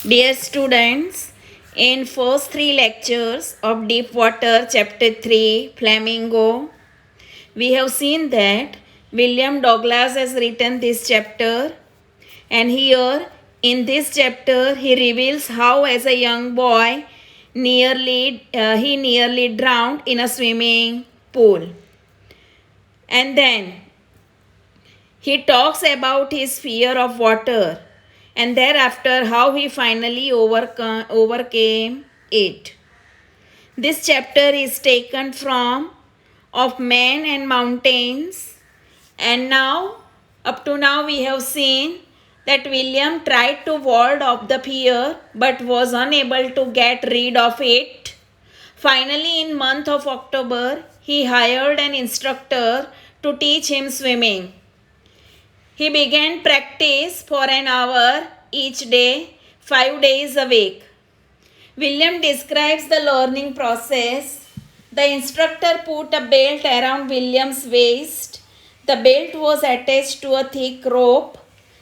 Dear students, in first three lectures of Deep Water Chapter 3 Flamingo, we have seen that William Douglas has written this chapter, and here in this chapter he reveals how as a young boy he nearly drowned in a swimming pool. And then he talks about his fear of water and thereafter how he finally overcame it. This chapter is taken from Of Men and Mountains, and now, up to now, we have seen that William tried to ward off the fear but was unable to get rid of it. Finally, in month of October, he hired an instructor to teach him swimming. He began practice for an hour each day, 5 days a week. William describes the learning process. The instructor put a belt around William's waist. The belt was attached to a thick rope.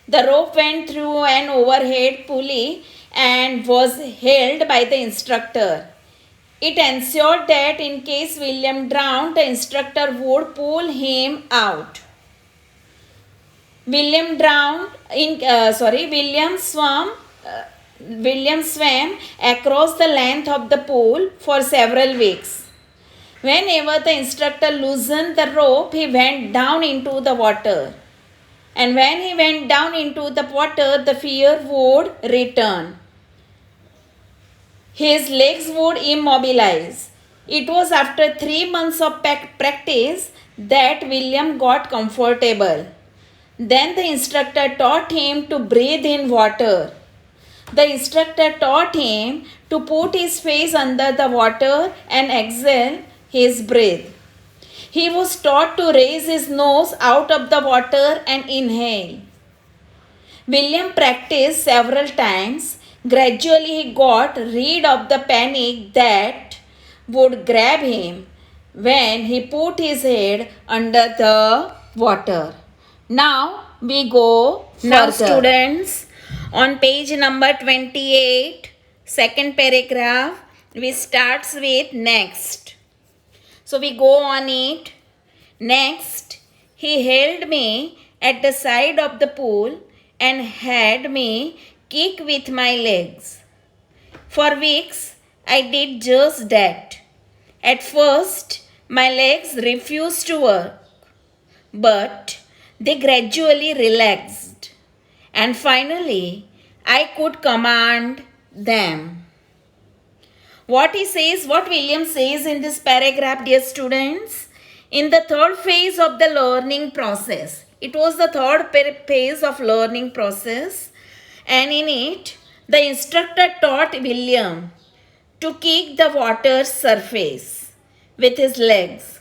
The rope went through an overhead pulley and was held by the instructor. It ensured that in case William drowned, the instructor would pull him out. William swam across the length of the pool for several weeks. Whenever the instructor loosened the rope, he went down into the water. And when he went down into the water, the fear would return. His legs would immobilize. It was after 3 months of practice that William got comfortable. Then the instructor taught him to breathe in water. The instructor taught him to put his face under the water and exhale his breath. He was taught to raise his nose out of the water and inhale. William practiced several times. Gradually, he got rid of the panic that would grab him when he put his head under the water. Now we go further. Now students, on page number 28, second paragraph, we starts with next. So we go on it. Next, he held me at the side of the pool and had me kick with my legs. For weeks, I did just that. At first, my legs refused to work, but they gradually relaxed, and finally, I could command them. What William says in this paragraph, dear students, in the third phase of the learning process, it was the third phase of learning process, and in it, the instructor taught William to kick the water's surface with his legs.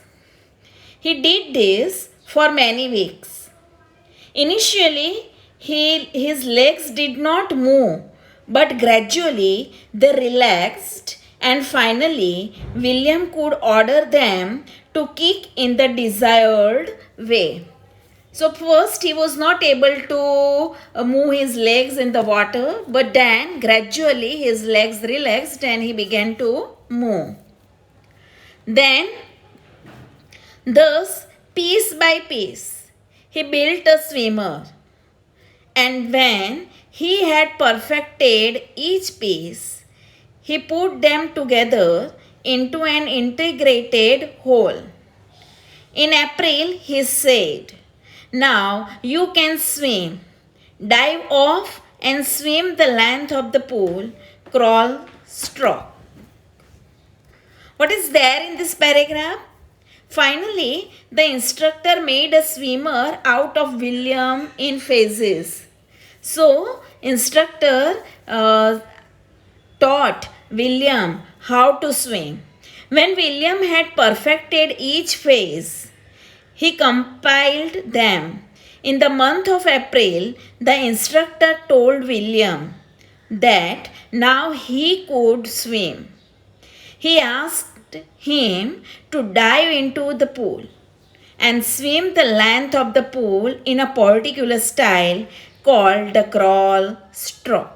He did this for many weeks. Initially, his legs did not move, but gradually they relaxed, and finally, William could order them to kick in the desired way. So, first, he was not able to move his legs in the water, but then gradually his legs relaxed and he began to move. Then, thus, piece by piece, he built a swimmer, and when he had perfected each piece, he put them together into an integrated whole. In April, he said, "Now you can swim. Dive off and swim the length of the pool, crawl, stroke." What is there in this paragraph? Finally, the instructor made a swimmer out of William in phases. So, instructor taught William how to swim. When William had perfected each phase, he compiled them. In the month of April, the instructor told William that now he could swim. He asked him to dive into the pool and swim the length of the pool in a particular style called the crawl stroke.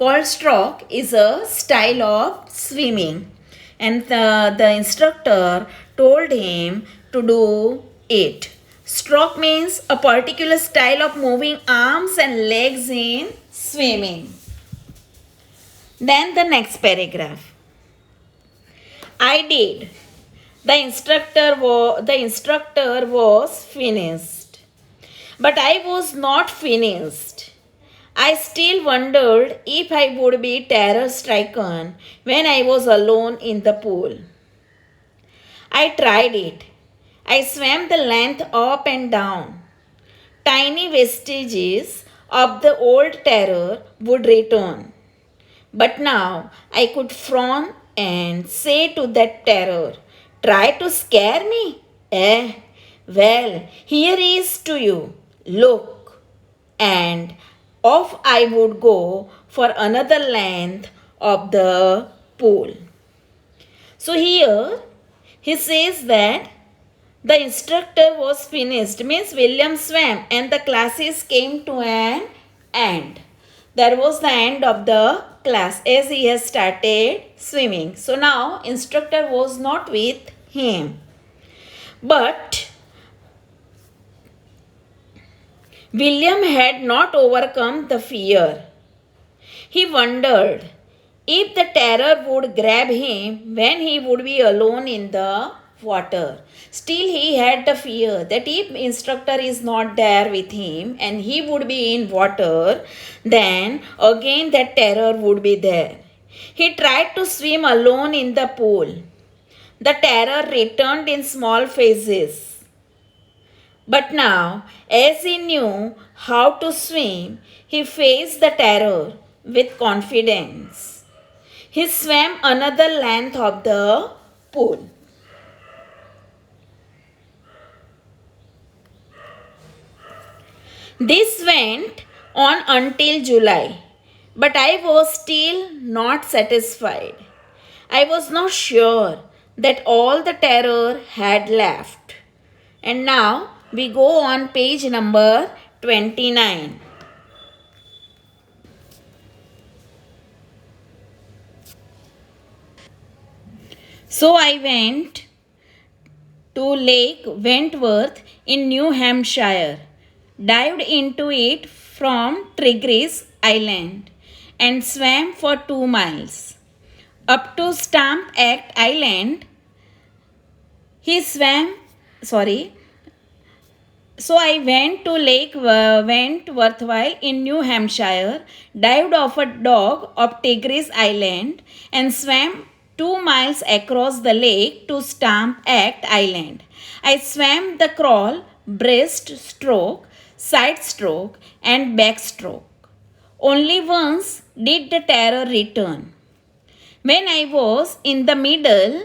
called stroke is a style of swimming, and the instructor told him to do it. Stroke means a particular style of moving arms and legs in swimming. Then the next paragraph. I did. The instructor was finished. But I was not finished. I still wondered if I would be terror stricken when I was alone in the pool. I tried it. I swam the length up and down. Tiny vestiges of the old terror would return. But now I could frown and say to that terror, "Try to scare me? Well, here is to you. Look." And off I would go for another length of the pool. So here he says that the instructor was finished, means William swam and the classes came to an end. There was the end of the class as he has started swimming. So now instructor was not with him. But William had not overcome the fear. He wondered if the terror would grab him when he would be alone in the water. Still he had the fear that if instructor is not there with him and he would be in water, then again that terror would be there. He tried to swim alone in the pool. The terror returned in small phases. But now, as he knew how to swim, he faced the terror with confidence. He swam another length of the pool. This went on until July, but I was still not satisfied. I was not sure that all the terror had left. And now we go on page number 29. So I went to Lake Wentworth in New Hampshire, dived into it from Trigris Island, and swam for 2 miles. Up to Stamp Act Island, he swam, sorry. So I went to Lake Wentworth in New Hampshire, dived off a dock of Tigris Island, and swam 2 miles across the lake to Stamp Act Island. I swam the crawl, breaststroke, side stroke, and backstroke. Only once did the terror return. When I was in the middle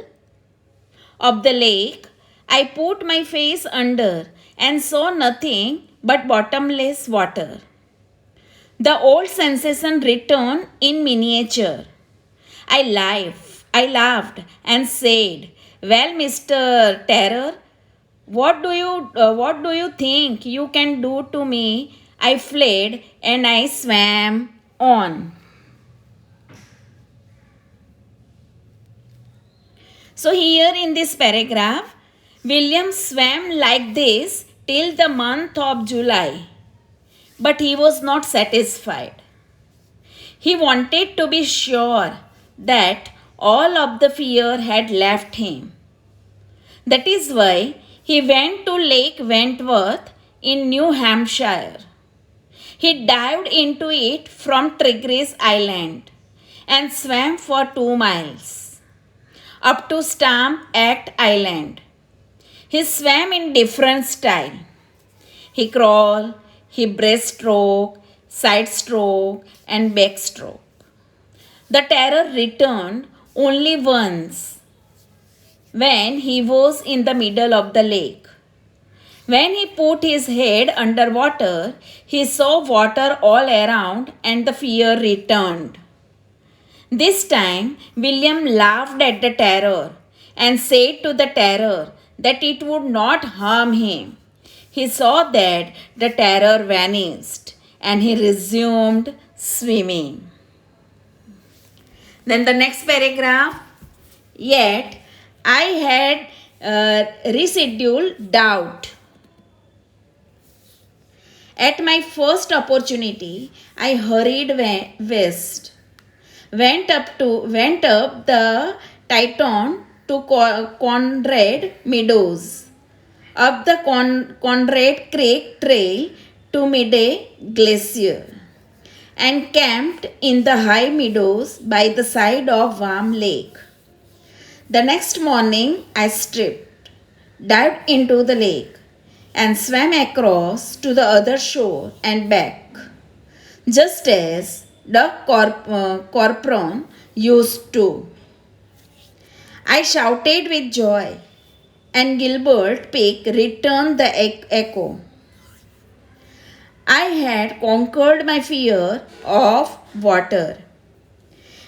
of the lake, I put my face under and saw nothing but bottomless water. The old sensation returned in miniature. I laughed and said, "Well, Mr. Terror, what do you think you can do to me?" I fled and I swam on. So here in this paragraph, William swam like this till the month of July, but he was not satisfied. He wanted to be sure that all of the fear had left him. That is why he went to Lake Wentworth in New Hampshire. He dived into it from Trigris Island and swam for 2 miles up to Stamp Act Island. He swam in different style. He crawled, he breaststroke, side stroke, and backstroke. The terror returned only once when he was in the middle of the lake. When he put his head under water, he saw water all around and the fear returned. This time, William laughed at the terror and said to the terror that it would not harm him. He saw that the terror vanished and he resumed swimming. Then the next paragraph, yet I had residual doubt. At my first opportunity, I hurried west, went up the Titon to Conrad Meadows, up the Conrad Creek Trail to Midday Glacier, and camped in the high meadows by the side of Warm Lake. The next morning, I stripped, dived into the lake, and swam across to the other shore and back, just as the Corporon used to. I shouted with joy, and Gilbert Pike returned the echo. I had conquered my fear of water.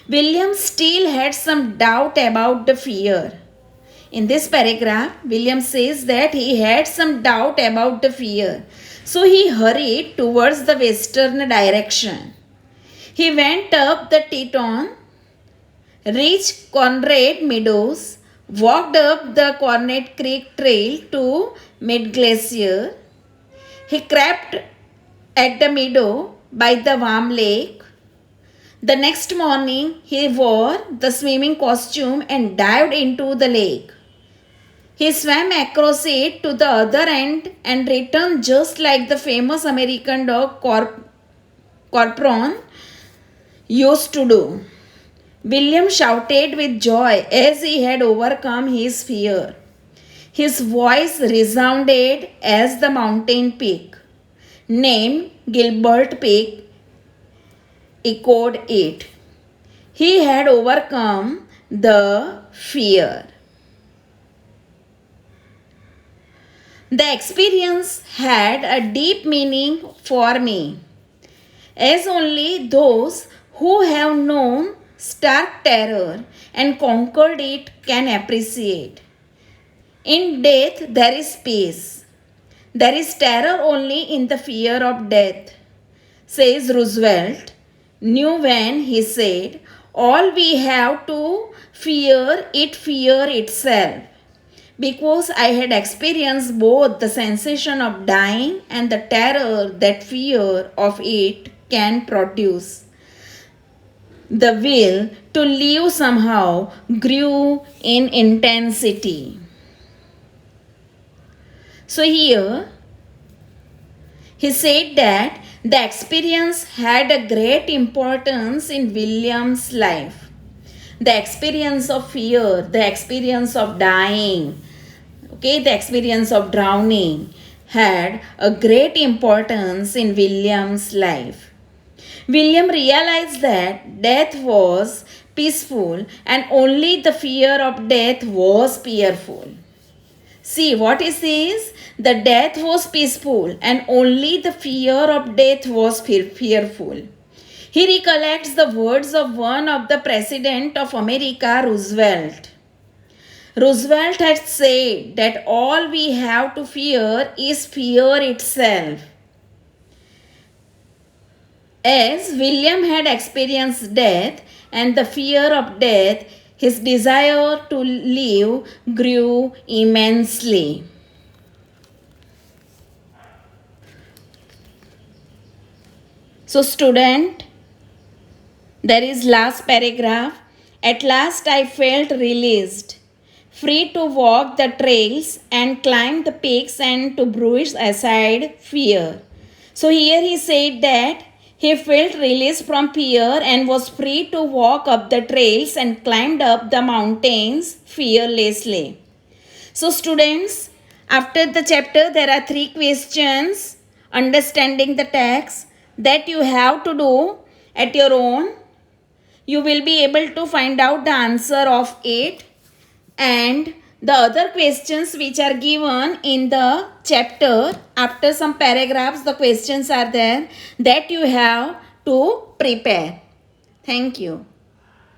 William still had some doubt about the fear. In this paragraph, William says that he had some doubt about the fear. So he hurried towards the western direction. He went up the Teton, reached Conrad Meadows, walked up the Conrad Creek Trail to Mid Glacier. He crept at the meadow by the warm lake. The next morning, he wore the swimming costume and dived into the lake. He swam across it to the other end and returned just like the famous American dog Corporon used to do. William shouted with joy as he had overcome his fear. His voice resounded as the mountain peak, named Gilbert Peak, echoed it. He had overcome the fear. The experience had a deep meaning for me, as only those who have known stark terror and conquered it can appreciate. In death, there is peace. There is terror only in the fear of death, says Roosevelt. Knew when he said, all we have to fear itself. Because I had experienced both the sensation of dying and the terror that fear of it can produce. The will to live somehow grew in intensity. So here, he said that the experience had a great importance in William's life. The experience of fear, the experience of dying, the experience of drowning had a great importance in William's life. William realized that death was peaceful and only the fear of death was fearful. See what he says? The death was peaceful and only the fear of death was fearful. He recollects the words of one of the President of America, Roosevelt. Roosevelt had said that all we have to fear is fear itself. As William had experienced death and the fear of death, his desire to live grew immensely. So student, there is last paragraph. At last I felt released, free to walk the trails and climb the peaks and to brush aside fear. So here he said that he felt released from fear and was free to walk up the trails and climbed up the mountains fearlessly. So students, after the chapter there are 3 questions understanding the text that you have to do at your own. You will be able to find out the answer of it, and the other questions which are given in the chapter, after some paragraphs the questions are there that you have to prepare. Thank you.